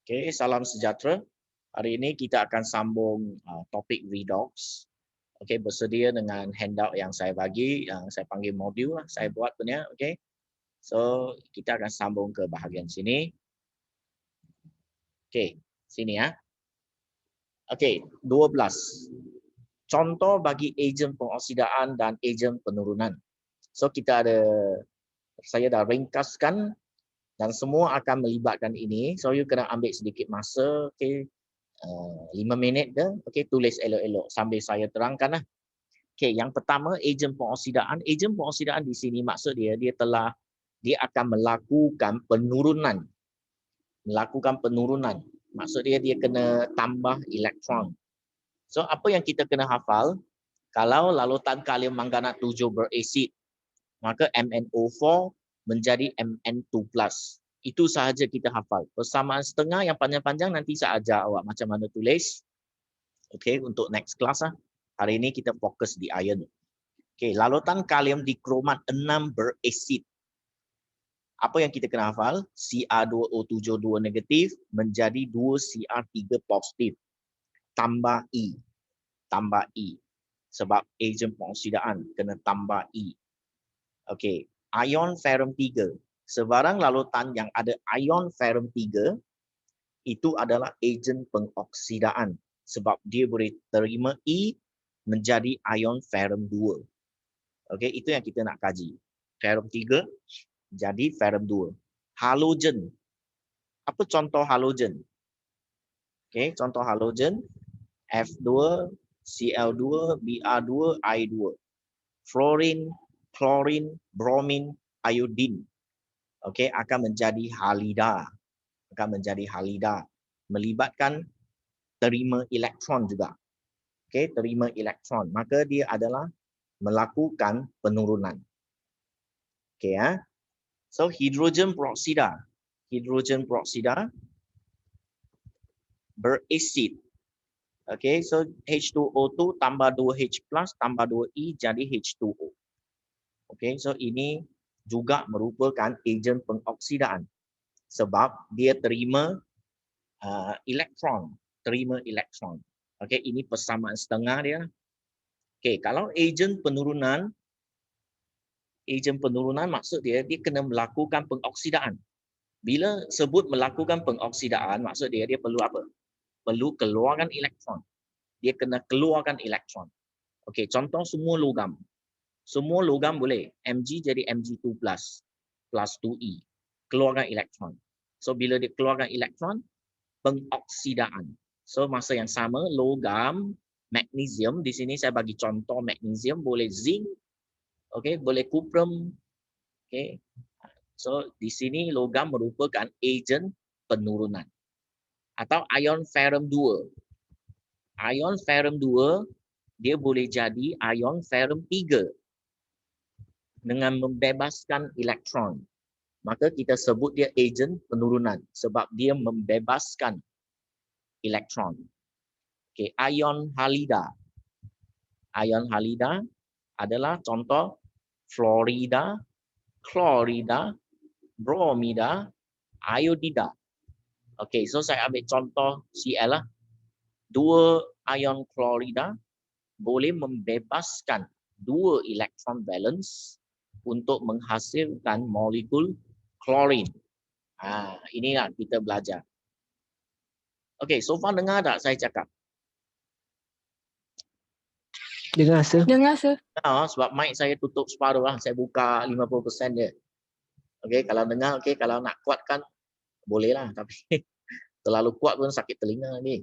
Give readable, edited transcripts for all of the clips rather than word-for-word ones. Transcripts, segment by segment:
Okey, salam sejahtera. Hari ini kita akan sambung topik redox. Okey, bersedia dengan handout yang saya bagi, yang saya panggil modul lah, saya buat punya, okey. So, kita akan sambung ke bahagian sini. Okey, sini ya. Okey, 12. Contoh bagi ejen pengoksidaan dan ejen penurunan. So, saya dah ringkaskan dan semua akan melibatkan ini. So, you kena ambil sedikit masa, okey. 5 minit ke, okey, tulis elok-elok sambil saya terangkan lah. Okey, yang pertama ejen pengoksidaan. Ejen pengoksidaan di sini maksud dia dia akan melakukan penurunan. Maksud dia kena tambah elektron. So apa yang kita kena hafal, kalau lalutan kalium manganat 7 berasid, maka MnO4 menjadi Mn2+. Itu sahaja kita hafal. Persamaan setengah yang panjang-panjang nanti saya ajar awak macam mana tulis. Okey, untuk next class lah. Hari ini kita fokus di iron. Okey, lalutan kalium dikromat 6 berasid. Apa yang kita kena hafal? Cr2O7 2 negatif menjadi 2 Cr3 positif. Tambah E. Sebab ejen pengoksidaan kena tambah E. Okey, ion ferrum 3. Sebarang lalutan yang ada ion ferrum 3 itu adalah ejen pengoksidaan sebab dia boleh terima E menjadi ion ferrum 2. Okey, itu yang kita nak kaji. Ferrum 3 jadi ferrum 2. Halogen. Apa contoh halogen? Okey, contoh halogen F2, Cl2, Br2, I2. Fluorine, klorin, bromin, iodin. Okey, akan menjadi halida. Melibatkan terima elektron juga. Okey, terima elektron. Maka dia adalah melakukan penurunan. Okey ya. So hidrogen peroksida. Berasid. Okey, so H2O2 tambah 2H+ tambah 2E jadi H2O. Okey, so ini juga merupakan ejen pengoksidaan sebab dia terima elektron. Okey, ini persamaan setengah dia. Okey, kalau ejen penurunan maksud dia kena melakukan pengoksidaan. Bila sebut melakukan pengoksidaan, maksud dia perlu apa? Perlu keluarkan elektron. Dia kena keluarkan elektron. Okey, contoh semua logam. Semua logam boleh. Mg jadi Mg2+, plus 2E. Keluarkan elektron. So, bila dia keluarkan elektron, pengoksidaan. So, masa yang sama, logam, magnesium, di sini saya bagi contoh magnesium, boleh zinc, okay, boleh cuprum. Okay. So, di sini logam merupakan ejen penurunan. Atau ion ferrum 2. Ion ferrum 2, dia boleh jadi ion ferrum 3 dengan membebaskan elektron. Maka kita sebut dia ejen penurunan sebab dia membebaskan elektron. Okay, ion halida. Ion halida adalah contoh fluorida, klorida, bromida, iodida. Okay, so saya ambil contoh Cl lah. 2 ion klorida boleh membebaskan 2 elektron valence untuk menghasilkan molekul klorin. Inilah kita belajar. Okey, so far dengar tak saya cakap? Dengar, sir. Sebab mic saya tutup separuh lah. Saya buka 50% je. Okey, kalau dengar, okey. Kalau nak kuatkan, boleh lah. Tapi terlalu kuat pun sakit telinga ni.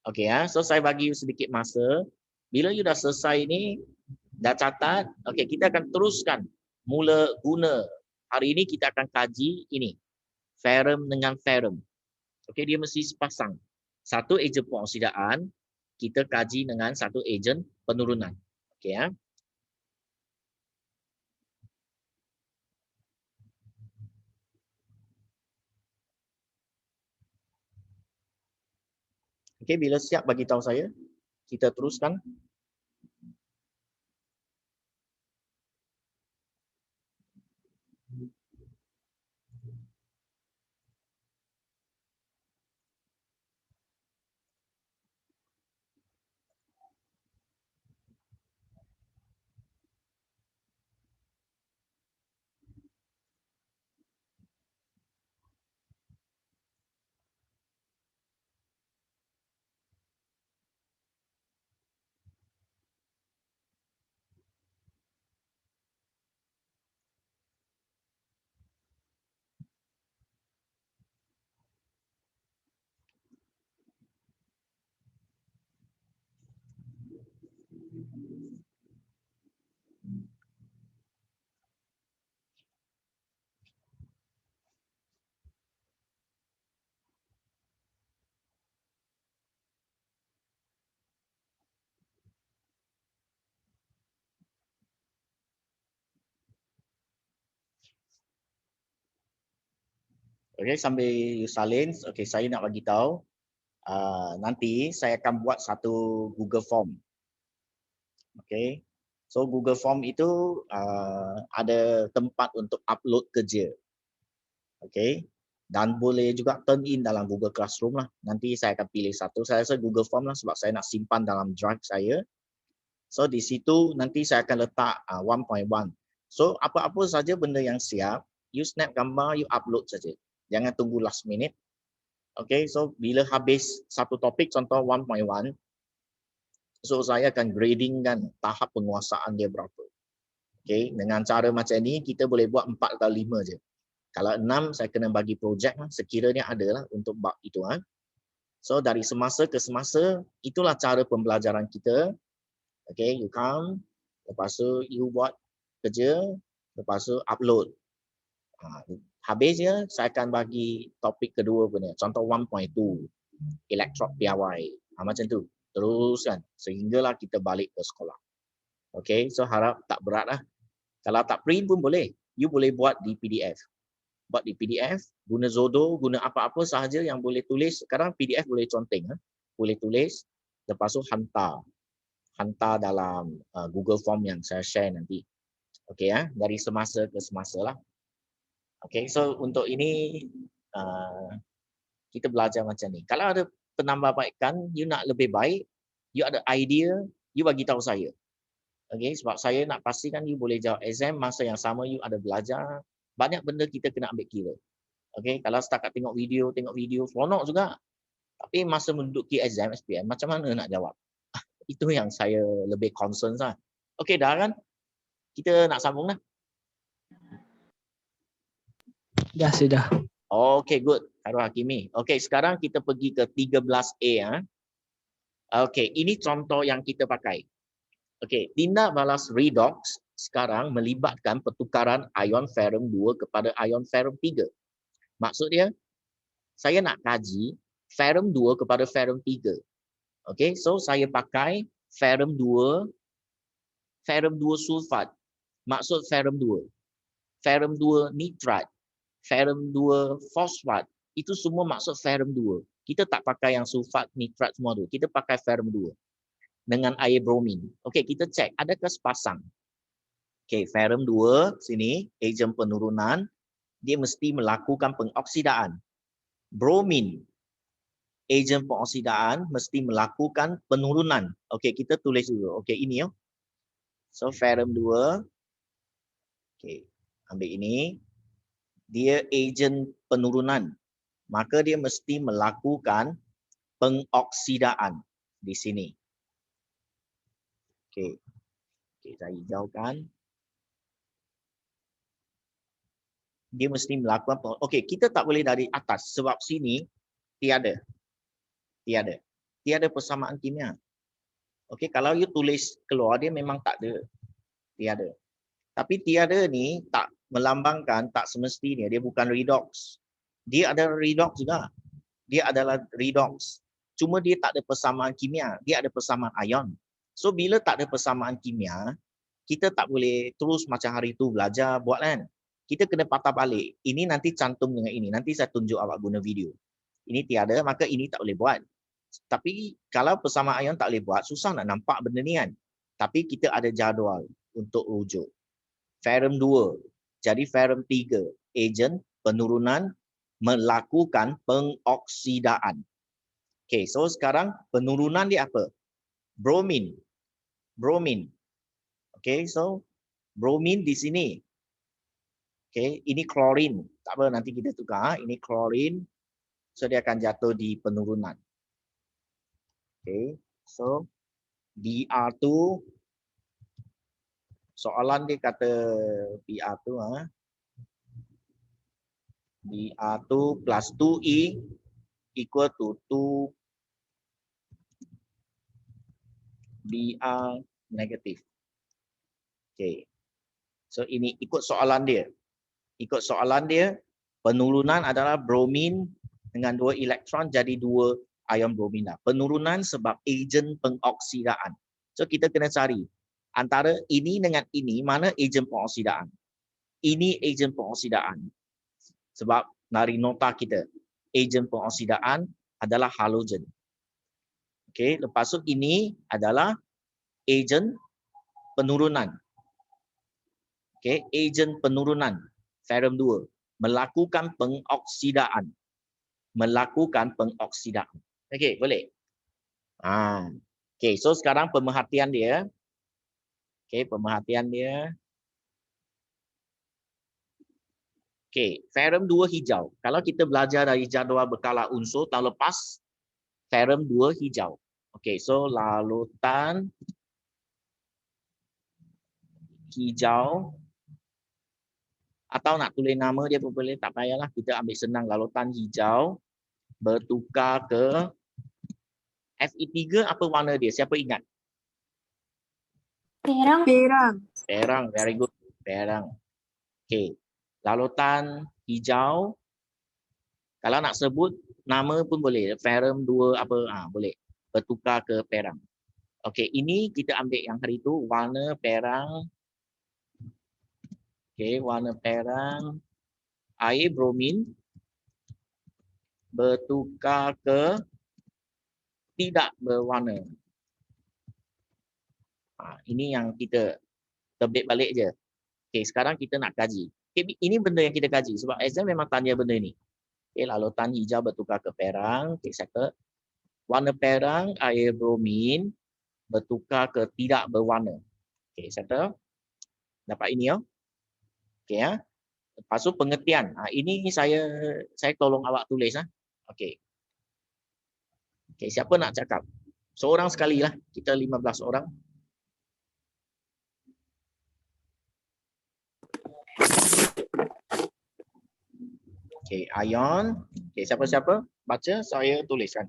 Okey ya, so saya bagi sedikit masa. Bila you dah selesai ni, dah catat, okey, kita akan teruskan mula guna. Hari ini kita akan kaji ini. Ferrum dengan ferrum. Okey, dia mesti sepasang. Satu ejen pengoksidaan, kita kaji dengan satu ejen penurunan. Okey ya. Okey, bila siap bagi tahu saya, kita teruskan. Okey, sambil you salin, okey saya nak bagi tahu nanti saya akan buat satu Google Form. Okey. So Google Form itu ada tempat untuk upload kerja. Okey. Dan boleh juga turn in dalam Google Classroom lah. Nanti saya akan pilih satu. Saya rasa Google Form lah sebab saya nak simpan dalam drive saya. So di situ nanti saya akan letak 1.1. So apa-apa saja benda yang siap, you snap gambar, you upload saja. Jangan tunggu last minute. Okay, so bila habis satu topik, contoh 1.1, so saya akan grading kan tahap penguasaan dia berapa. Okay, dengan cara macam ni kita boleh buat 4 atau 5 je. Kalau 6 saya kena bagi projek lah, sekiranya ada lah untuk bab itu. So dari semasa ke semasa, itulah cara pembelajaran kita. Okay, you come, lepas tu you buat kerja, lepas tu upload. Habisnya saya akan bagi topik kedua punya, contoh 1.2, electrode PIY. Macam tu, teruskan sehinggalah kita balik ke sekolah. Okay, so harap tak berat lah. Kalau tak print pun boleh, you boleh buat di PDF. Buat di PDF, guna Zodo, guna apa-apa sahaja yang boleh tulis. Sekarang PDF boleh conteng, boleh tulis, lepas tu hantar dalam Google Form yang saya share nanti. Okay, dari semasa ke semasa lah. Okay, so untuk ini kita belajar macam ni. Kalau ada penambahbaikan, you nak lebih baik, you ada idea, you bagi tahu saya. Okay, sebab saya nak pastikan you boleh jawab exam masa yang sama you ada belajar. Banyak benda kita kena ambil kira. Okay, kalau setakat tengok video, seronok juga. Tapi masa menduduki exam SPM, macam mana nak jawab? Itu yang saya lebih concern lah. Okay, dah kan? Kita nak sambung lah. Dah sudah. Okay, good. Khairul Hakimi. Okay, sekarang kita pergi ke 13A. Okay, ini contoh yang kita pakai. Okay, tindak balas redox sekarang melibatkan pertukaran ion ferrum 2 kepada ion ferrum 3. Maksud dia, saya nak kaji ferrum 2 kepada ferrum 3. Okay, so saya pakai ferrum 2 sulfat. Maksud ferrum 2. Ferrum 2 nitrat. Ferrum 2 fosfat. Itu semua maksud ferrum 2. Kita tak pakai yang sulfat, nitrat semua tu. Kita pakai ferrum 2 dengan air bromin. Okey, kita cek adakah sepasang. Okey, ferrum 2 sini ejen penurunan, dia mesti melakukan pengoksidaan. Bromin ejen pengoksidaan mesti melakukan penurunan. Okey, kita tulis dulu. Okey, ini yo. So ferrum 2. Okey, ambil ini. Dia ejen penurunan. Maka dia mesti melakukan pengoksidaan di sini. Okey. Okey, saya hijaukan. Dia mesti melakukan okey, kita tak boleh dari atas sebab sini tiada persamaan kimia. Okey, kalau you tulis keluar dia memang tak ada. Tiada. Tapi tiada ni tak melambangkan tak semestinya dia bukan redox. Dia ada redox juga. Dia adalah redox. Cuma dia tak ada persamaan kimia, dia ada persamaan ion. So bila tak ada persamaan kimia, kita tak boleh terus macam hari tu belajar buat kan. Kita kena patah balik. Ini nanti cantum dengan ini. Nanti saya tunjuk awak guna video. Ini tiada, maka ini tak boleh buat. Tapi kalau persamaan ion tak boleh buat, susah nak nampak benda ni kan. Tapi kita ada jadual untuk rujuk. Ferrum 2, jadi ferrum 3, ejen penurunan melakukan pengoksidaan. Okay, so sekarang penurunan dia apa? Bromin. Okay, so bromin di sini. Okay, ini klorin. Tak apa, nanti kita tukar. Ini klorin. So dia akan jatuh di penurunan. Okay, so Br2. Soalan dia kata Br2. Br2 plus 2E equal to 2 Br negatif. Okay. So ini ikut soalan dia. Ikut soalan dia, penurunan adalah bromin dengan 2 elektron jadi 2 ion bromida. Penurunan sebab ejen pengoksidaan. So kita kena cari antara ini dengan ini mana ejen pengoksidaan. Ini ejen pengoksidaan. Sebab dari nota kita, ejen pengoksidaan adalah halogen. Okey, lepas tu ini adalah ejen penurunan. Okey, ejen penurunan ferrum 2 melakukan pengoksidaan. Melakukan pengoksidaan. Okey, boleh. Okey, so sekarang pemerhatian dia. Okey, pemerhatian dia. Okey, ferrum 2 hijau. Kalau kita belajar dari jadual berkala unsur tahun lepas, ferrum 2 hijau. Okey, so larutan hijau atau nak tulis nama dia pun boleh, tak payahlah, kita ambil senang larutan hijau bertukar ke Fe3 apa warna dia? Siapa ingat? Perang. Perang, very good. Perang. Okey. Larutan hijau, kalau nak sebut nama pun boleh. Ferrum 2 apa, boleh. Bertukar ke perang. Okey, ini kita ambil yang hari tu warna perang. Okey, warna perang air bromin bertukar ke tidak berwarna. Ini yang kita terbit balik je. Okey, sekarang kita nak kaji. Okay, ini benda yang kita kaji sebab exam memang tanya benda ni. Okay, larutan hijau bertukar ke perang. Okay, settle. Warna perang air bromin bertukar ke tidak berwarna. Okay, settle. Dapat ini ya. Okay ya. Lepas tu pengertian. Ini saya tolong awak tulis Okey. Okey, siapa nak cakap? Seorang sekali lah. Kita 15 orang. Okey, ion. Okey, siapa-siapa baca, saya tuliskan.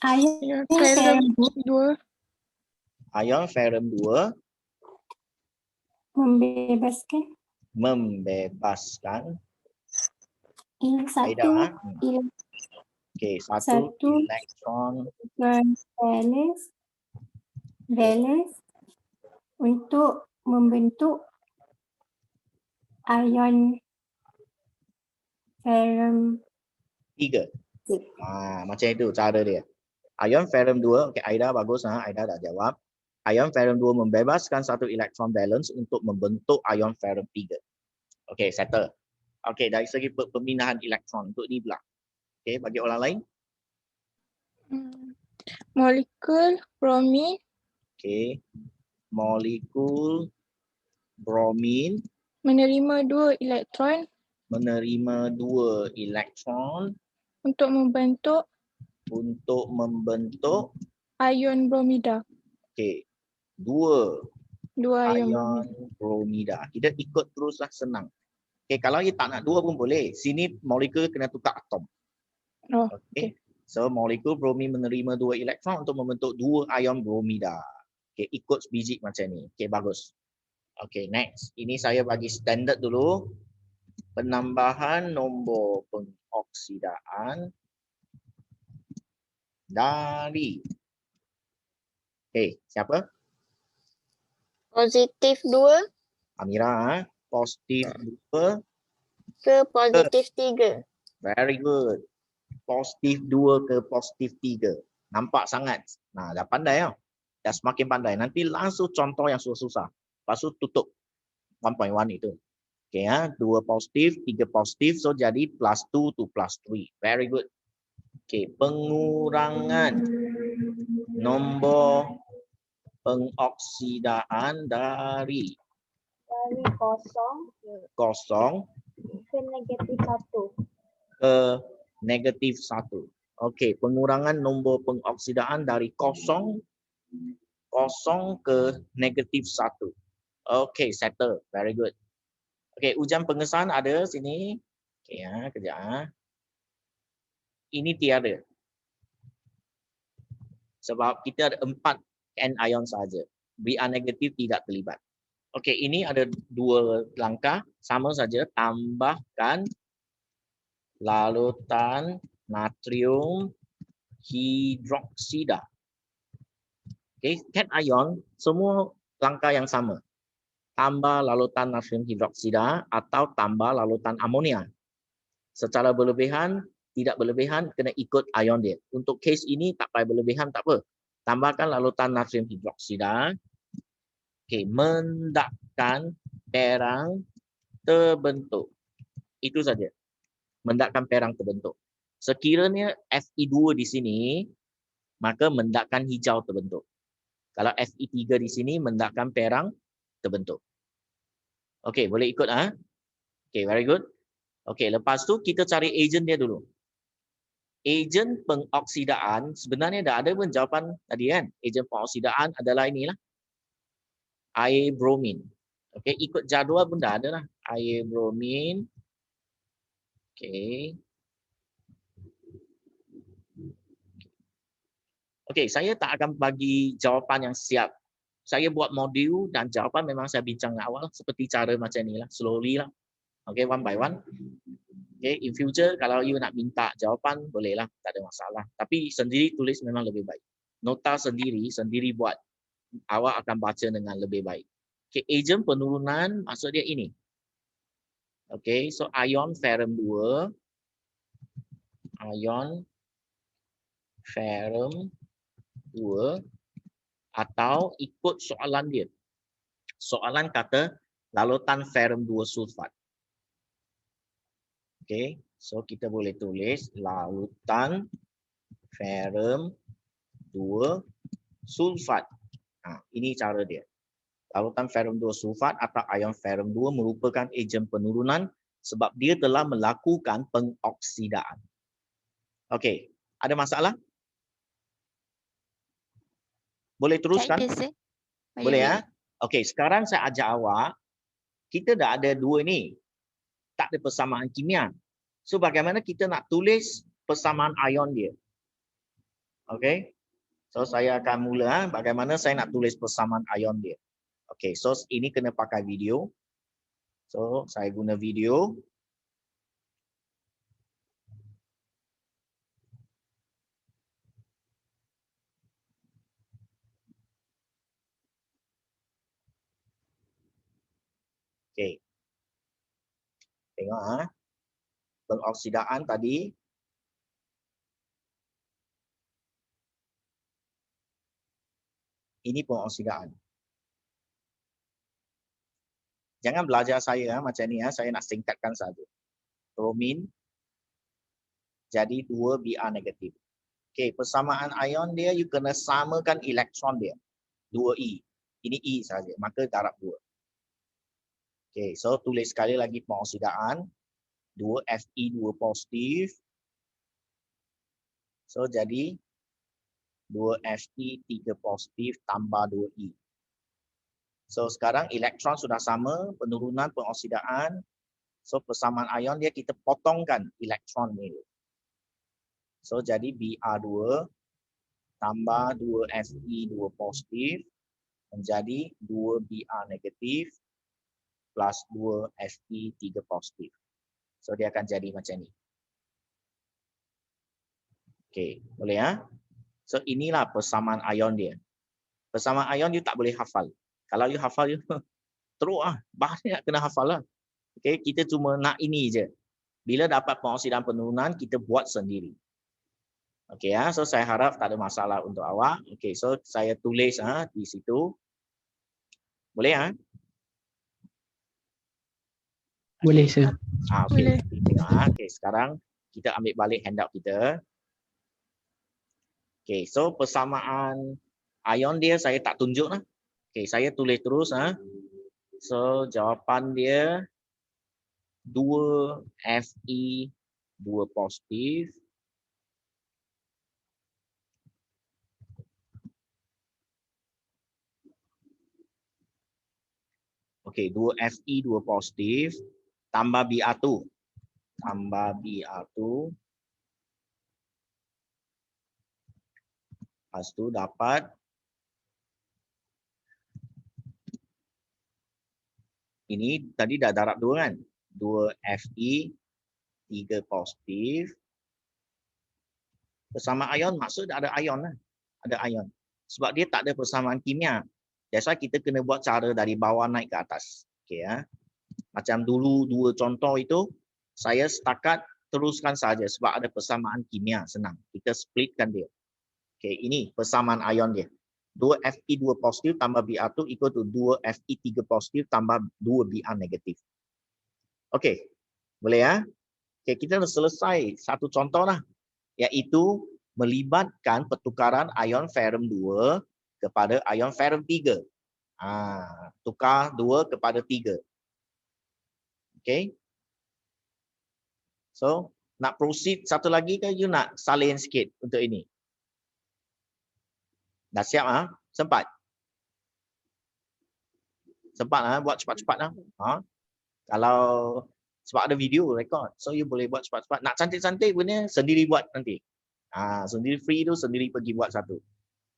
Ion ferrum 2 Ion ferrum 2 membebaskan satu okey, satu elektron valence untuk membentuk ion ferrum 3. Macam itu cara dia. Ion ferrum 2, okey, Aida bagus Aida dah jawab. Ion ferrum 2 membebaskan satu elektron valence untuk membentuk ion ferrum 3. Okey, settle. Okey, dari segi pemindahan elektron untuk ni pula. Okey, bagi orang lain. Molekul bromin. Okey. Molekul bromin Menerima 2 elektron. Menerima 2 elektron. Untuk membentuk. Ion bromida. Okey. 2 ion bromida. Kita ikut teruslah, senang. Okey, kalau you tak nak 2 pun boleh. Sini molekul kena tukar atom. Okey. So molekul bromin menerima 2 elektron untuk membentuk 2 ion bromida. Okey, ikut sebiji macam ni. Okey, bagus. Okey, next. Ini saya bagi standard dulu. Penambahan nombor pengoksidaan dari siapa? Positif 2 Amira, positif 2 ke positif 3. Very good. Positif 2 ke positif 3. Nampak sangat. Dah pandai tau. Dah semakin pandai. Nanti langsung contoh yang susah-susah. Lepas tu tutup 1.1 itu. Okey 2 positif, 3 positif. So jadi plus 2 to plus 3. Very good. Okey, pengurangan nombor pengoksidaan dari kosong Ke negatif 1. ke negatif 1. Okey, pengurangan nombor pengoksidaan dari kosong ke negatif 1. Okey, settle. Very good. Okey, ujian pengesahan ada sini. Okey kejap Ini tiada. Sebab kita ada 4 anion saja. Br negatif tidak terlibat. Okey, ini ada 2 langkah. Sama saja, tambahkan larutan natrium hidroksida. Okey, cation semua langkah yang sama. Tambah larutan natrium hidroksida atau tambah larutan amonia. Secara berlebihan, tidak berlebihan, kena ikut ion dia. Untuk kes ini tak payah berlebihan, tak apa. Tambahkan larutan natrium hidroksida. Okey, mendapkan perang terbentuk. Itu saja. Mendapkan perang terbentuk. Sekiranya Fe2 di sini, maka mendapkan hijau terbentuk. Kalau Fe3 di sini, mendapkan perang terbentuk. Okey, boleh ikut ah? Okey, very good. Okey, lepas tu kita cari ejen dia dulu. Ejen pengoksidaan sebenarnya dah ada pun jawapan tadi kan. Ejen pengoksidaan adalah inilah. Air bromin. Okey, ikut jadual pun dah ada lah. Air bromin. Okey. Okey, saya tak akan bagi jawapan yang siap. Saya buat modul dan jawapan memang saya bincang awal seperti cara macam ni lah. Slowly lah. Okey, one by one. Okay, in future kalau you nak minta jawapan bolehlah, tak ada masalah. Tapi sendiri tulis memang lebih baik. Nota sendiri buat. Awak akan baca dengan lebih baik. Okay, ejen penurunan maksud dia ini. Okay, so ion ferrum 2. Ion ferrum 2 atau ikut soalan dia. Soalan kata larutan ferrum 2 sulfat. Okay, so kita boleh tulis larutan ferrum 2 sulfat. Ini cara dia. Larutan ferrum 2 sulfat atau ion ferrum 2 merupakan ejen penurunan sebab dia telah melakukan pengoksidaan. Okey, ada masalah? Boleh teruskan? Boleh ya? Okey, sekarang saya ajar awak, kita dah ada 2 ni. Tak ada persamaan kimia. So bagaimana kita nak tulis persamaan ion dia? Okey. So saya akan mula bagaimana saya nak tulis persamaan ion dia. Okey, so ini kena pakai video. So saya guna video. Okey. Tengok pengoksidaan tadi. Ini pengoksidaan. Jangan belajar saya macam ni saya nak singkatkan saja. Bromin jadi 2 Br negatif. Okey, persamaan ion dia you kena samakan elektron dia. 2E. Ini E saja, maka darab 2. Okey, so tulis sekali lagi pengoksidaan 2 Fe 2 positif. So jadi 2 Fe 3 positif tambah 2E. So sekarang elektron sudah sama, penurunan pengoksidaan. So persamaan ion dia kita potongkan elektron ni. So jadi Br2 tambah 2 Fe 2 positif menjadi 2 Br negatif plus 2 Fe 3 positif. So dia akan jadi macam ni. Okey, boleh ya? So inilah persamaan ion dia. Persamaan ion you tak boleh hafal. Kalau you hafal you teruk banyak kena hafal lah. Okey, kita cuma nak ini je. Bila dapat pengoksidaan penurunan kita buat sendiri. Okey ya, so saya harap tak ada masalah untuk awak. Okey, so saya tulis di situ. Boleh ya? Boleh, sir. Okey. Tengok okey, sekarang kita ambil balik handout kita. Okey, so persamaan ion dia saya tak tunjuk lah. Okey, saya tulis terus So jawapan dia 2 Fe 2 positif okey 2 Fe 2 positif tambah Br2 tambah Br2 Lepas tu dapat ini tadi dah darab 2 kan? 2 Fe, 3 positif. Bersama ion maksud ada ion lah. Ada ion. Sebab dia tak ada persamaan kimia. That's why kita kena buat cara dari bawah naik ke atas. Okay, ya. Macam dulu 2 contoh itu, saya setakat teruskan saja sebab ada persamaan kimia. Senang. Kita splitkan dia. Okay, ini persamaan ion dia. 2 Fe 2 positif tambah Br2 equal to 2 Fe 3 positif tambah 2 Br negatif. Okay, boleh ya? Okay, kita dah selesai satu contoh lah. Iaitu melibatkan pertukaran ion ferrum 2 kepada ion ferrum 3. Tukar 2 kepada 3. Okay. So, nak proceed satu lagi ke you nak salin sikit untuk ini? Dah siap Sempat? Sempat buat cepat-cepat Kalau sebab ada video record, so you boleh buat cepat-cepat. Nak cantik-cantik punya sendiri buat nanti. Sendiri free tu sendiri pergi buat satu.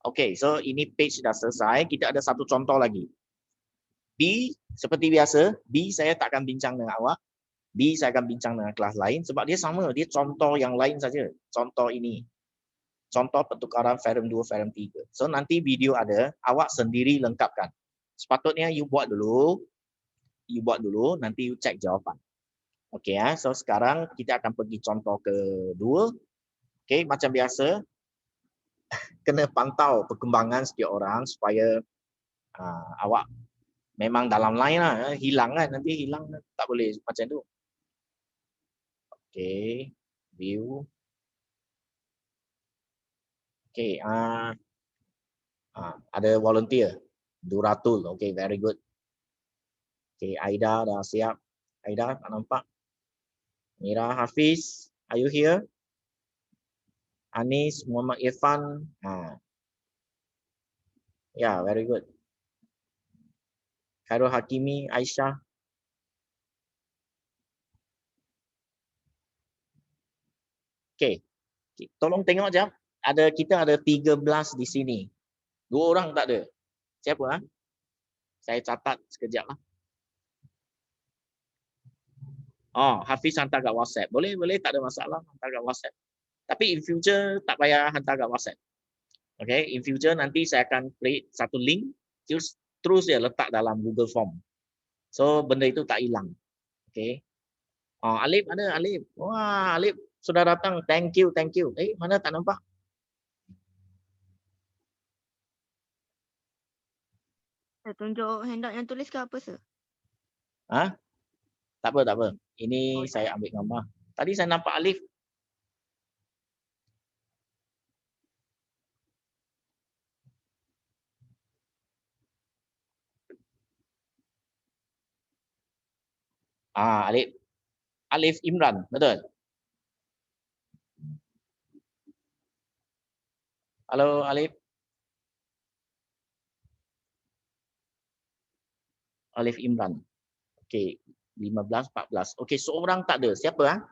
Okay, so ini page dah selesai. Kita ada satu contoh lagi. B, seperti biasa, B saya tak akan bincang dengan awak. B saya akan bincang dengan kelas lain sebab dia sama. Dia contoh yang lain saja. Contoh ini. Contoh pertukaran ferrum 2, ferrum 3. So nanti video ada, awak sendiri lengkapkan. Sepatutnya you buat dulu. You buat dulu, nanti you cek jawapan. Okay, so sekarang kita akan pergi contoh kedua. Okay, macam biasa, kena pantau perkembangan setiap orang supaya awak memang dalam line lah. Hilang kan, nanti hilang. Tak boleh macam tu. Okay, view. Okay, ada volunteer. Duratul, okay, very good. Okay, Aida dah siap. Aida, tak nampak. Mira Hafiz, are you here? Anis, Muhammad Irfan. Yeah, very good. Khairul Hakimi, Aisyah. Okay, tolong tengok jap. Kita ada 13 di sini. 2 orang tak ada. Siapa? Saya catat sekejap lah. Hafiz hantar kat WhatsApp. Boleh, tak ada masalah hantar kat WhatsApp. Tapi in future tak payah hantar kat WhatsApp. Okay, in future nanti saya akan create satu link terus dia letak dalam Google Form. So benda itu tak hilang. Okay. Alif ada, Alif. Wah, Alif sudah datang. Thank you. Mana tak nampak? Saya tunjuk handout yang tulis ke apa, Sir? Tak apa. Ini saya ambil gambar. Tadi saya nampak Alif. Alif Imran, betul? Halo Alif. Alif Imran. Okey, 15 14. Okey, seorang tak ada. Siapa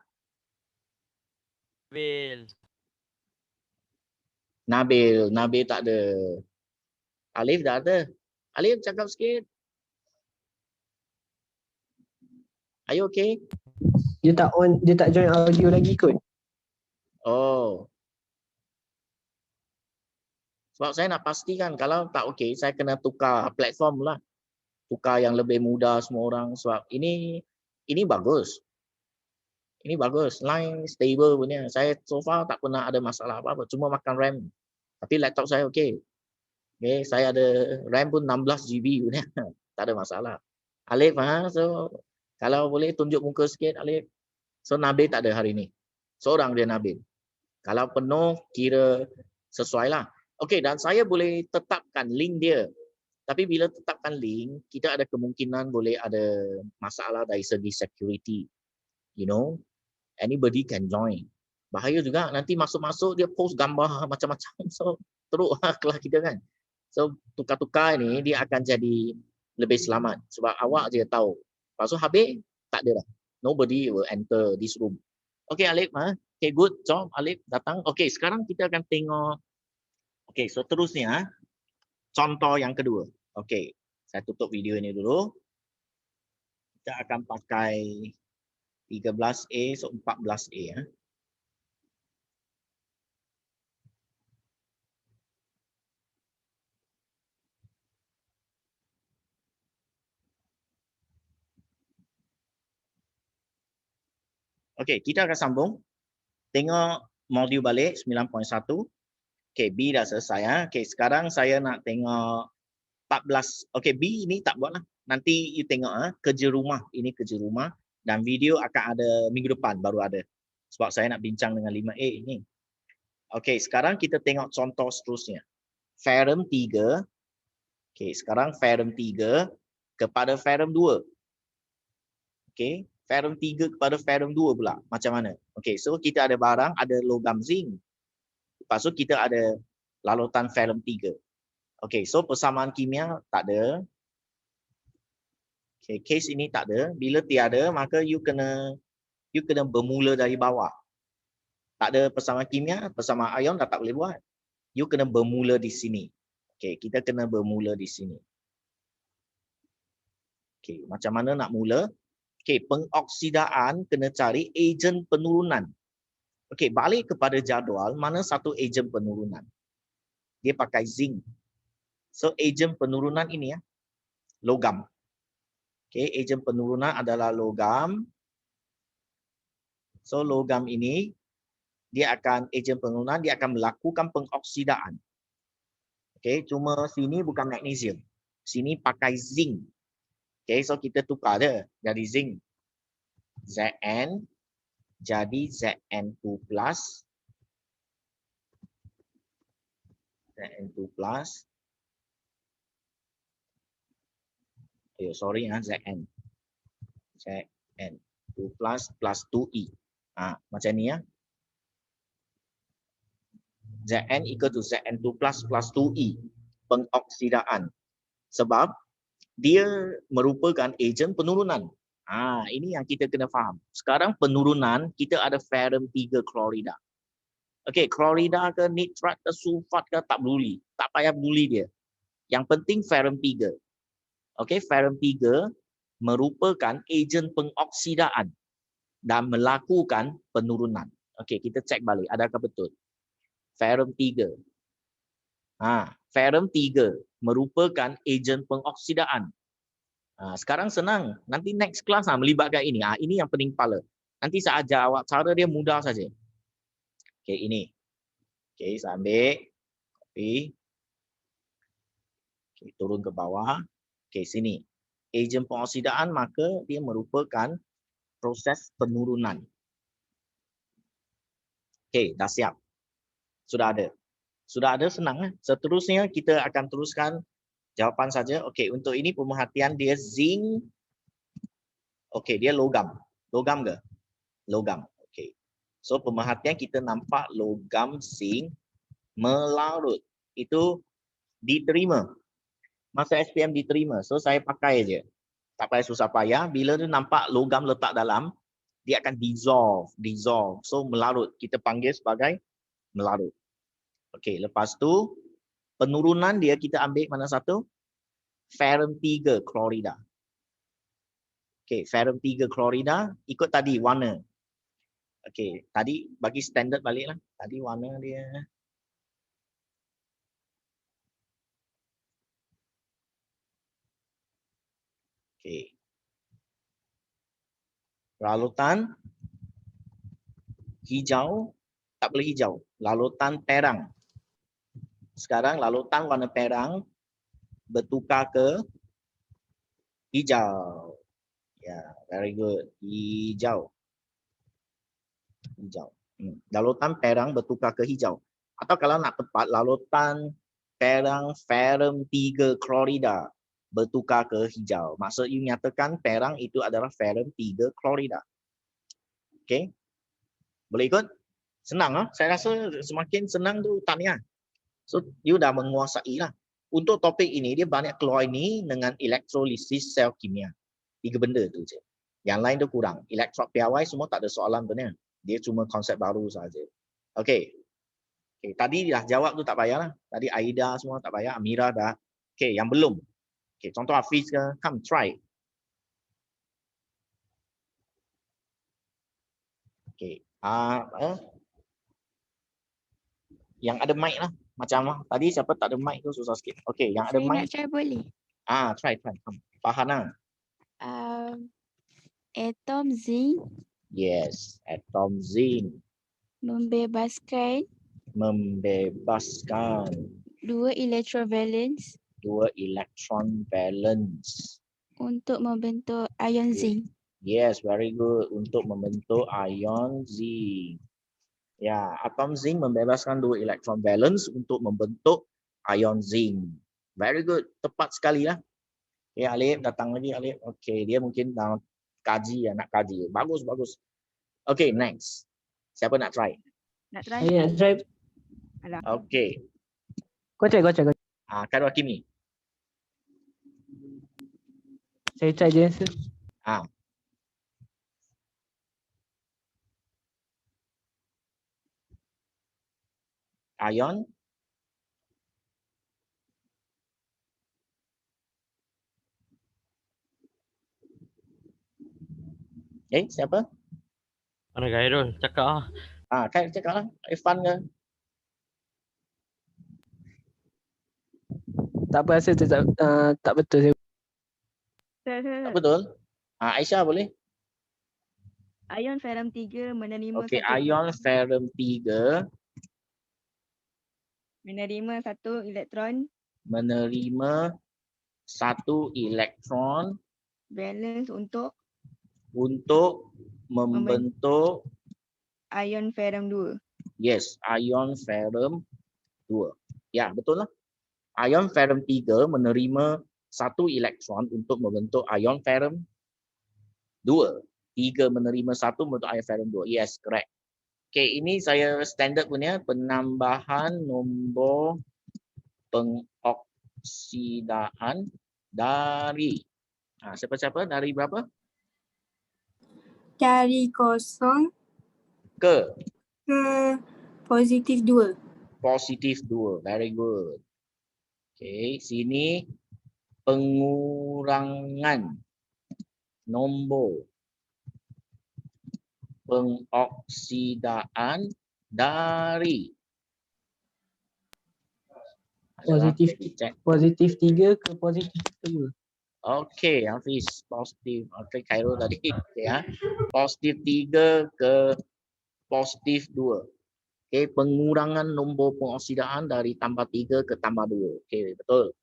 Nabil tak ada. Alif dah ada. Alif cakap sikit. Are you okay? Dia tak join audio lagi kot. Sebab saya nak pastikan kalau tak okey, saya kena tukar platform lah. Tukar yang lebih mudah semua orang sebab ini bagus. Ini bagus, line stable punya. Saya so far tak pernah ada masalah apa-apa, cuma makan RAM. Tapi laptop saya okey. Okay, saya ada RAM pun 16 GB punya. Tak ada masalah. Alif, so kalau boleh tunjuk muka sikit Alif. So Nabil tak ada hari ni. Seorang dia Nabil. Kalau penuh kira sesuai lah. Okey, dan saya boleh tetapkan link dia. Tapi bila tetapkan link, kita ada kemungkinan boleh ada masalah dari segi security. You know, anybody can join. Bahaya juga nanti masuk-masuk dia post gambar macam-macam. So teruk lah kelas kita kan. So tukar-tukar ni dia akan jadi lebih selamat. Sebab awak je tahu. Lepas tu habis, tak ada dah. Nobody will enter this room. Okay Alif, okay, good job Alif datang. Okay, sekarang kita akan tengok Okey, so terusnya contoh yang kedua. Okey, saya tutup video ini dulu. Kita akan pakai 13A, so 14A ya. Okey, kita akan sambung. Tengok modul balik 9.1. Okey, B dah selesai ya. Okey, sekarang saya nak tengok 14. Okey, B ini tak buatlah. Nanti you tengok kerja rumah. Ini kerja rumah dan video akan ada minggu depan baru ada. Sebab saya nak bincang dengan 5A ini. Okey, sekarang kita tengok contoh seterusnya. Theorem 3. Okey, sekarang theorem 3 kepada theorem 2. Okey, theorem 3 kepada theorem 2 pula. Macam mana? Okey, so kita ada barang, ada logam zinc. Lepas tu kita ada lalutan theorem 3. Okey, so persamaan kimia tak ada. Okey, case ini tak ada. Bila tiada, maka you kena bermula dari bawah. Tak ada persamaan kimia, persamaan ion dah tak boleh buat. You kena bermula di sini. Okey, kita kena bermula di sini. Okey, macam mana nak mula? Okey, pengoksidaan kena cari ejen penurunan. Okey, balik kepada jadual, mana satu ejen penurunan? Dia pakai zinc. So, ejen penurunan ini ya, logam. Okey, ejen penurunan adalah logam. So, logam ini, dia akan, ejen penurunan, dia akan melakukan pengoksidaan. Okey, cuma sini bukan magnesium. Sini pakai zinc. Okey, so kita tukar dia jadi zinc. Zn jadi Zn2 plus. Zn2 plus. Sorry Zn. Zn2 plus plus 2E. Macam ni ya. Zn equal to Zn2 plus plus 2E. Pengoksidaan. Sebab dia merupakan ejen penurunan. Ini yang kita kena faham. Sekarang penurunan, kita ada theorem 3 klorida. Okey, klorida ke nitrat ke sulfat ke tak peduli. Tak payah peduli dia. Yang penting theorem 3. Okey, theorem 3 merupakan ejen pengoksidaan dan melakukan penurunan. Okey, kita cek balik adakah betul. Theorem 3. Theorem 3 merupakan ejen pengoksidaan. Sekarang senang. Nanti next class melibatkan ini. Ini yang pening kepala. Nanti saya ajar awak cara dia mudah saja. Okey, ini. Okey, saya ambil. Copy. Okey, turun ke bawah. Okey, sini. Ejen pengoksidaan maka dia merupakan proses penurunan. Okey, dah siap. Sudah ada. Sudah ada, senang. Seterusnya kita akan teruskan jawapan saja. Okey, untuk ini pemerhatian dia zinc. Okey, dia logam. Logam ke? Logam. Okey. So pemerhatian kita nampak logam zinc melarut. Itu diterima. Masa SPM diterima. So saya pakai je. Tak payah susah payah. Bila dia nampak logam letak dalam, dia akan dissolve. So melarut. Kita panggil sebagai melarut. Okey, lepas tu penurunan dia kita ambil mana satu? Theorem 3 klorida. Okey, theorem 3 klorida ikut tadi warna. Okey, tadi bagi standard baliklah. Tadi warna dia. Okey. Lalutan hijau, tak boleh hijau. Lalutan perang. Sekarang lalutan warna perang bertukar ke hijau. Ya, very good. Hijau. Lalutan perang bertukar ke hijau. Atau kalau nak tepat, lalutan perang theorem 3 klorida bertukar ke hijau. Maksud you nyatakan perang itu adalah theorem 3 klorida. Okey? Boleh ikut? Senang Saya rasa semakin senang tu tahniah. So you dah menguasai lah. Untuk topik ini dia banyak keluar ini dengan elektrolisis sel kimia. 3 benda tu je. Yang lain tu kurang. Elektrod piawai semua tak ada soalan sebenarnya. Dia cuma konsep baru saja. Okey. Okay, tadi dah jawab tu tak payahlah. Tadi Aida semua tak payah, Amira dah. Okay, yang belum. Okay, contoh Hafiz ke, come try. Okay, yang ada mic lah. Macam tadi siapa tak ada mic tu susah sikit. Okay, yang ada Saya mic. nak try boleh? Try. Come. Farhana. Atom zinc Yes, atom zinc. membebaskan dua elektron valence 2 electron valence. untuk membentuk ion zinc. Yes, very good. Untuk membentuk ion zinc. Ya, atom zinc membebaskan 2 electron valence untuk membentuk ion zinc. Very good. Tepat sekali lah. Okay, Alif datang lagi Alif. Okay, dia mungkin nak kaji. Bagus. Okay, next. Siapa nak try? Nak try? Saya nak try. Alah. Okay. Kau try. Khairul Hakimi. Saya try je. Sir. Ion. Siapa? Mana Khairul? Cakap lah. Khairul cakap lah. Irfan ke? Tak apa, rasa tu tak betul. Saya. Tak betul? Aisyah boleh? Ion ferrum 3 menerima Okay, satu ion ferrum 3 menerima satu elektron menerima 1 elektron valence untuk membentuk ion ferrum 2. yes, ion ferrum 2. Ya, betul lah. Ion ferrum 3 menerima 1 elektron untuk membentuk ion ferrum 2. 3 menerima 1 membentuk ion ferrum 2. Yes, correct. Okay, ini saya standard punya penambahan nombor pengoksidaan dari siapa-siapa dari berapa? Dari kosong Ke positif 2. positif 2. Very good. Okay, sini pengurangan nombor pengoksidaan dari Positif 3 ke positif 2. Okey, Hafiz positif. Okey, Khairul tadi ya. Positif 3 ke positif 2. Okey, pengurangan nombor pengoksidaan dari tambah 3 ke tambah 2. Okey, betul.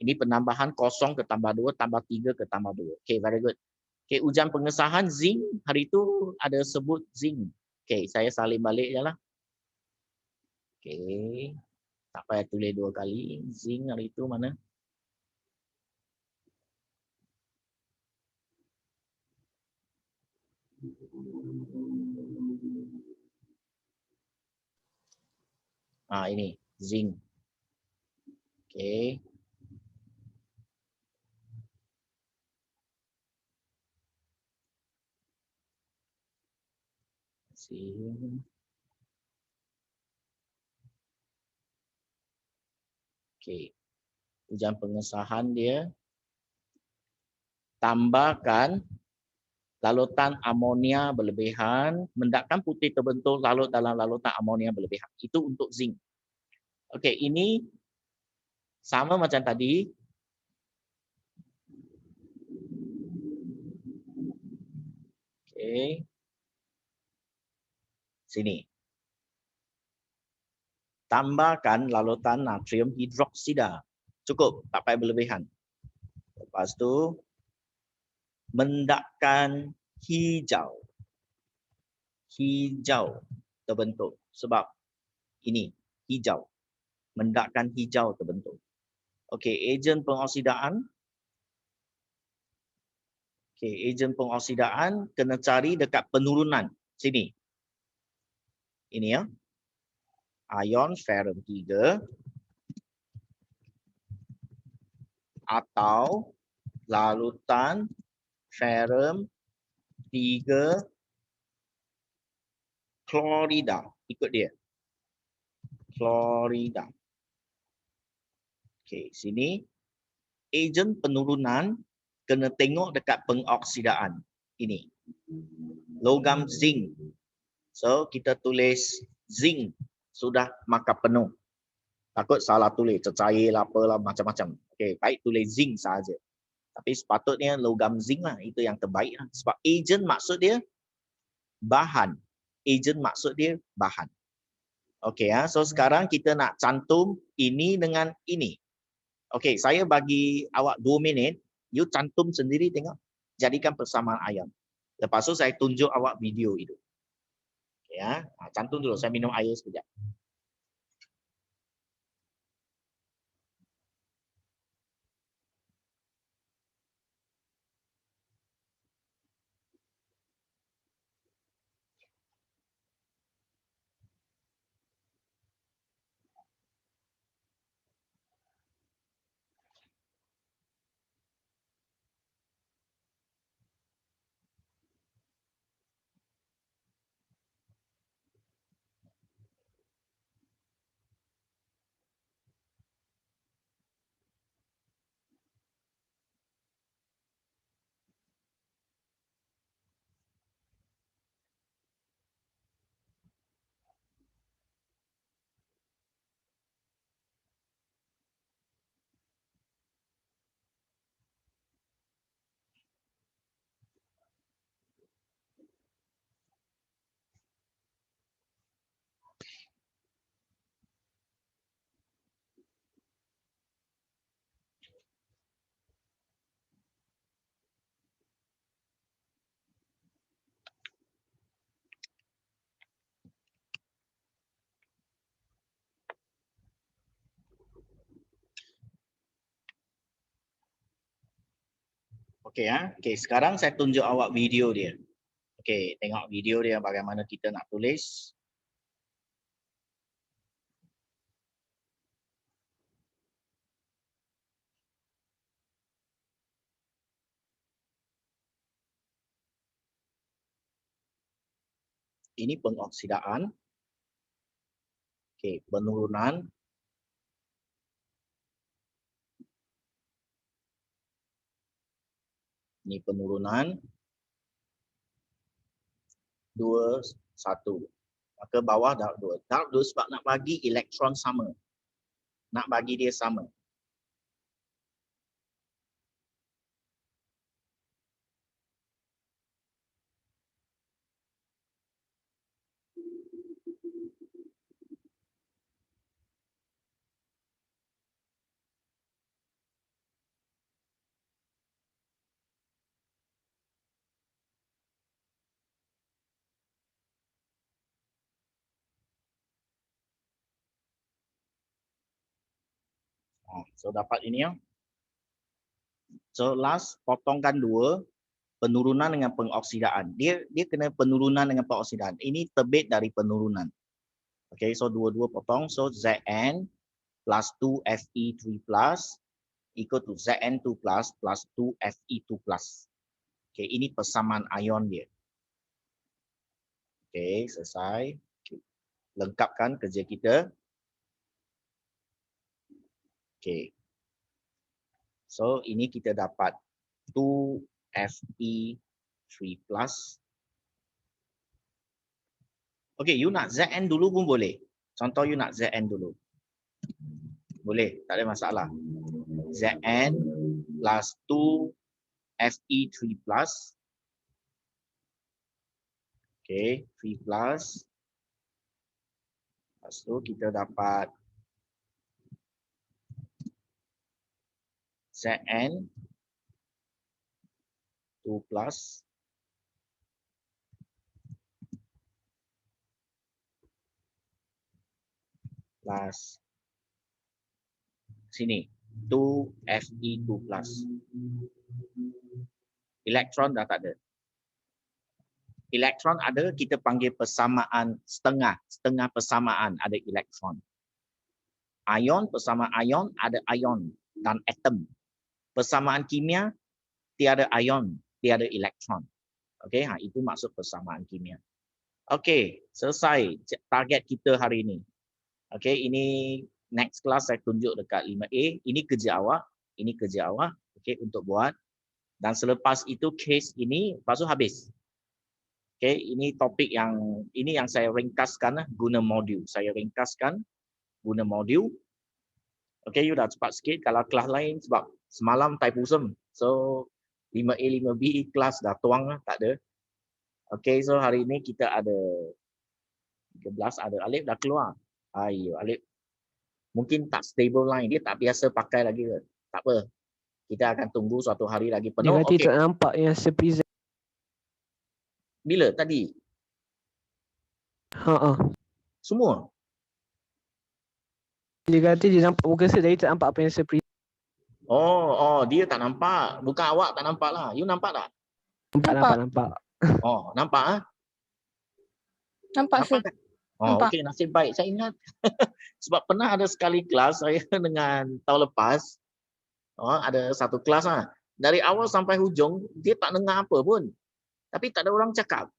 Ini penambahan kosong ke tambah 2, tambah 3 ke tambah 2. Okey, very good. Okey, ujian pengesahan zinc hari itu ada sebut zinc. Okey, saya salin balik je lah. Okey. Tak payah tulis 2 kali. Zinc hari itu mana? Ini zinc. Okey. Zinc. Okey. Ujian pengesahan dia tambahkan lalutan amonia berlebihan, mendapatkan putih terbentuk larut dalam lalutan amonia berlebihan. Itu untuk zinc. Okey, ini sama macam tadi. Okey. Sini. Tambahkan lalutan natrium hidroksida. Cukup, tak payah berlebihan. Lepas tu mendapatkan hijau. Hijau terbentuk sebab ini hijau. Mendapatkan hijau terbentuk. Okey, ejen pengoksidaan. Okey, ejen pengoksidaan kena cari dekat penurunan. Sini. Ini ya. Ion ferrum 3 atau lalutan ferrum 3 klorida. Ikut dia. Klorida. Okey, sini ejen penurunan kena tengok dekat pengoksidaan. Ini. Logam zinc. So, kita tulis zinc sudah makan penuh. Takut salah tulis, cecair lah, apalah, macam-macam. Okey, baik tulis zinc saja. Tapi sepatutnya logam zinc lah, itu yang terbaik lah. Sebab ejen maksud dia bahan. Ejen maksud dia bahan. Okey, so sekarang kita nak cantum ini dengan ini. Okey, saya bagi awak 2 minit, you cantum sendiri tengok. Jadikan persamaan ion. Lepas tu saya tunjuk awak video itu. Okey, cantum dulu, saya minum air sekejap. Okey, okey, sekarang saya tunjuk awak video dia. Okey, tengok video dia bagaimana kita nak tulis. Ini pengoksidaan. Okey, penurunan. Ini penurunan. 2, 1. Maka bawah dark 2. Dark 2 sebab nak bagi elektron sama. Nak bagi dia sama. So dapat ini ya. So last potongkan 2 penurunan dengan pengoksidaan. Dia kena penurunan dengan pengoksidaan. Ini terbit dari penurunan. Okay, so dua-dua potong. So Zn plus 2 Fe3 plus equal to Zn2 plus 2 Fe2 plus. Okay, ini persamaan ion dia. Okay, selesai. Okay. Lengkapkan kerja kita. Okay. So ini kita dapat 2 Fe3 plus. Okay, you nak Zn dulu pun boleh. Contoh you nak Zn dulu. Boleh, tak ada masalah. Zn plus 2 Fe3 plus. Okay, 3 plus. Lepas tu kita dapat Zn 2 plus plus sini 2 Fe2 plus. Elektron dah tak ada. Elektron ada, kita panggil persamaan setengah persamaan ada elektron. Ion, persamaan ion ada ion dan atom. Persamaan kimia tiada ion, tiada elektron. Okey, itu maksud persamaan kimia. Okey, selesai target kita hari ini. Okey, ini next class saya tunjuk dekat 5A. Ini kerja awak. Ini kerja awak. Okey, untuk buat. Dan selepas itu case ini, lepas tu habis. Okey, ini topik yang saya ringkaskan guna modul. Saya ringkaskan guna modul. Okey, you dah cepat sikit. Kalau kelas lain sebab semalam typism. So 5A, 5B kelas dah tuang lah, tak ada. Okey, so hari ini kita ada 13, ada Alif dah keluar. Ayo, Alif mungkin tak stable line, dia tak biasa pakai lagi ke. Tak apa. Kita akan tunggu suatu hari lagi Dia penuh. kata Okey, tak nampak yang sepresent. bila tadi? Ha. Semua? Dia kata dia nampak muka saya, tapi tak nampak apa yang sepresent. Oh, dia tak nampak. Bukan awak tak nampak lah. You nampak tak? Nampak. Oh, nampak ah? Nampak sir. Tak? Oh, Nampak. okey, nasib baik. Saya ingat sebab pernah ada sekali kelas saya dengan tahun lepas. Ada satu kelas lah. Dari awal sampai hujung dia tak dengar apa pun. Tapi tak ada orang cakap.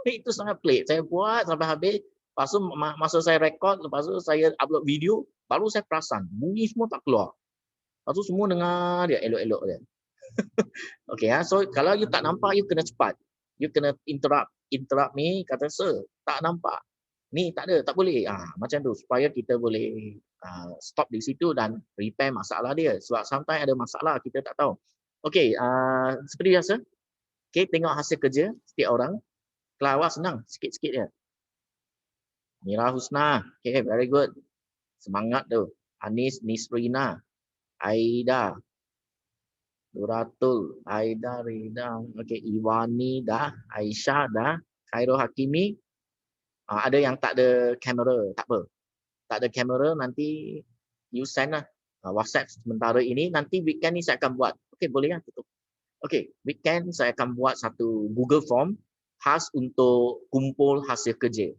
Itu sangat pelik. Saya buat sampai habis. Lepas tu masa saya rekod, lepas tu saya upload video, baru saya perasan bunyi semua tak keluar. Lepas tu semua dengar dia elok-elok dia. Okey, so kalau you tak nampak, you kena cepat. You kena interrupt ni, kata sir, tak nampak. Ni tak ada, tak boleh. Macam tu supaya kita boleh stop di situ dan repair masalah dia. Sebab sometimes ada masalah kita tak tahu. Okey, seperti biasa. Okey, tengok hasil kerja setiap orang. Kelas awak senang, sikit-sikit je. Mira Husna, okay, very good. Semangat tu. Anis Nisrina, Aida, Nuratul, Aida Rida, okay, Iwani dah, Aisyah dah, Khairul Hakimi. Ada yang tak ada kamera, tak apa. Tak ada kamera, nanti you send lah. WhatsApp sementara ini, nanti weekend ni saya akan buat. Okay, boleh lah tutup. Okay, weekend saya akan buat satu Google Form khas untuk kumpul hasil kerja.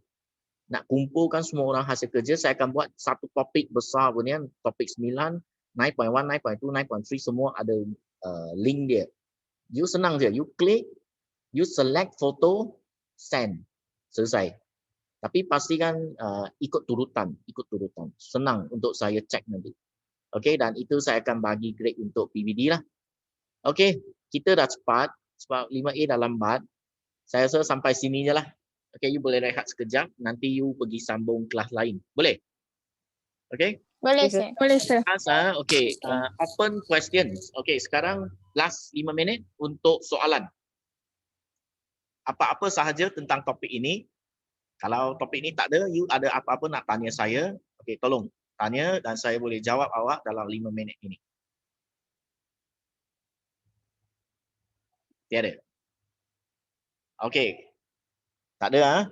Nak kumpulkan semua orang hasil kerja, saya akan buat satu topik besar punya, topik 9, 9.1, 9.2, 9.3 semua ada link dia. You senang je, you klik, you select foto, send. Selesai. Tapi pastikan ikut turutan. Senang untuk saya cek nanti. Okey, dan itu saya akan bagi grade untuk PVD lah. Okey, kita dah cepat sebab 5A dah lambat. Saya rasa sampai sini je lah. Okay, you boleh rehat sekejap. Nanti you pergi sambung kelas lain. Boleh? Okay? Boleh sir. Boleh sir. Okay, open questions. Okay, sekarang last 5 minit untuk soalan. Apa-apa sahaja tentang topik ini. Kalau topik ini tak ada, you ada apa-apa nak tanya saya, okay, tolong tanya dan saya boleh jawab awak dalam 5 minit ini. Tiada? Okay. Tak ada,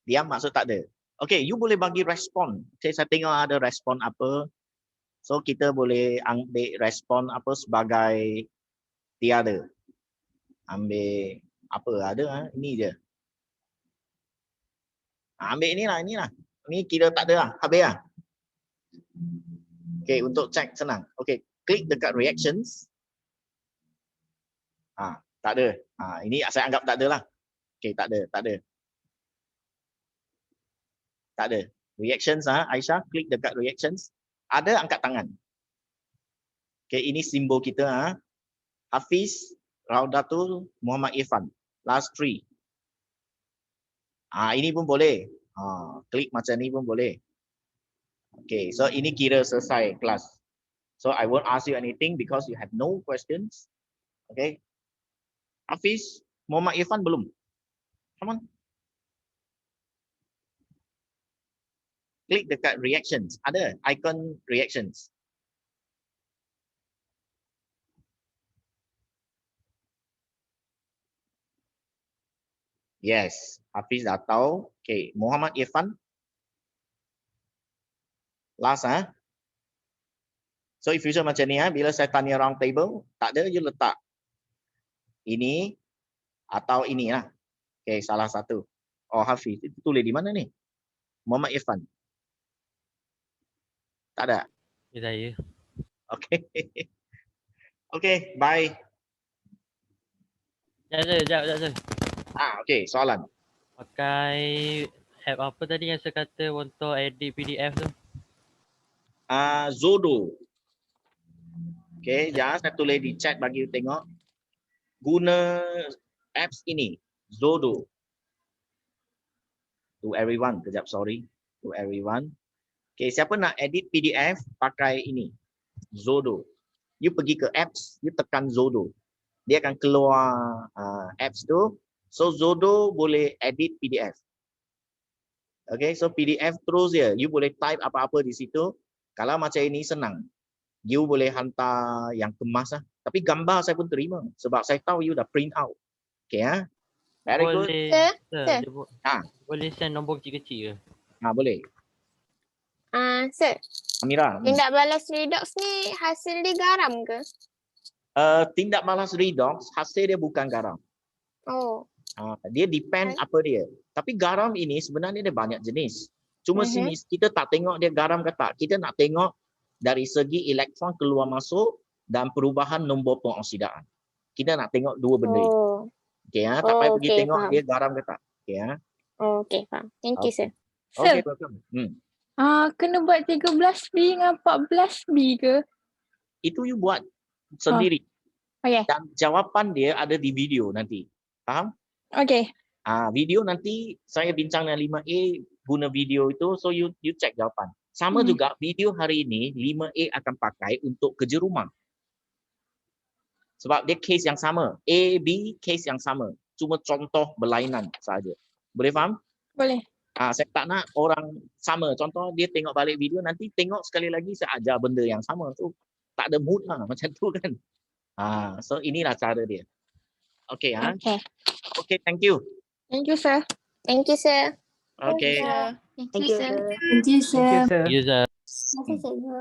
diam maksud tak ada. Okay, you boleh bagi respon. Okay, saya tengok ada respon apa. So, kita boleh ambil respon apa sebagai tiada. Ambil apa ada, ini je. Ambil inilah. Ini kira tak ada lah, habis lah. Okay, untuk cek senang. Okay, klik dekat reactions. Tak ada. Ini saya anggap tak ada lah. Okay, tak ada. Reactions, Aisyah, klik dekat reactions. Ada, angkat tangan. Okay, ini simbol kita. Hafiz, Raudatul, Muhammad Irfan. Last 3. Ini pun boleh. Klik macam ni pun boleh. Okay, so ini kira selesai kelas. So, I won't ask you anything because you have no questions. Okay. Hafiz, Muhammad Irfan belum? Come on. Klik dekat reactions. Ada icon reactions. Yes, Hafiz dah tahu. Okay, Muhammad Irfan. Last So if user macam ni bila saya tanya round table, tak ada, you letak ini atau ini lah. Okay, salah satu. Oh, Hafiz, itu tulis di mana ni? Muhammad Irfan. Tak ada? Saya. Okay. Okay, bye. Sekejap. Okay, soalan. Pakai app apa tadi yang saya kata untuk edit PDF tu? Zodo. Okay, jangan saya tulis di chat bagi you tengok. Guna apps ini, Zodo. To everyone, kejap sorry. To everyone. Okay, siapa nak edit PDF pakai ini, Zodo. You pergi ke apps, you tekan Zodo. Dia akan keluar apps tu. So Zodo boleh edit PDF. Okay, so PDF terus je. You boleh type apa-apa di situ. Kalau macam ini senang. You boleh hantar yang kemas lah. Tapi gambar saya pun terima. Sebab saya tahu you dah print out. Okay, ha? Very good. Boleh, Sir, sir, sir. dia Ha. boleh send nombor kecil-kecil ke? Boleh. Sir, Amira. tindak balas redox ni hasil dia garam ke? Tindak balas redox, hasil dia bukan garam. Oh. Dia depend apa dia. Tapi garam ini sebenarnya dia banyak jenis. Cuma sini kita tak tengok dia garam ke tak. Kita nak tengok dari segi elektron keluar masuk dan perubahan nombor pengoksidaan. Kita nak tengok dua benda ini. Oh. Okay, ha? Tak payah pergi Okay, tengok faham. dia garam ke tak. Okay, ha? Okay, faham. Thank you, sir. Okay, Sir, welcome. kena buat 13B dengan 14B ke? Itu you buat sendiri. Okay. Dan jawapan dia ada di video nanti. Faham? Okay. Video nanti saya bincang dengan 5A guna video itu, so you check jawapan. Sama juga video hari ini 5A akan pakai untuk kerja rumah. Sebab dia case yang sama. A, B, case yang sama. Cuma contoh berlainan saja. Boleh faham? Boleh. Saya tak nak orang sama. Contoh dia tengok balik video, nanti tengok sekali lagi saya ajar benda yang sama. So tak ada mood lah macam tu kan. So inilah cara dia. Okay, Okay. Okay, thank you. Thank you, sir. Thank you, sir. Okay. Thank you, sir. Thank you, sir. Thank you, sir. User. Terima kasih, cikgu.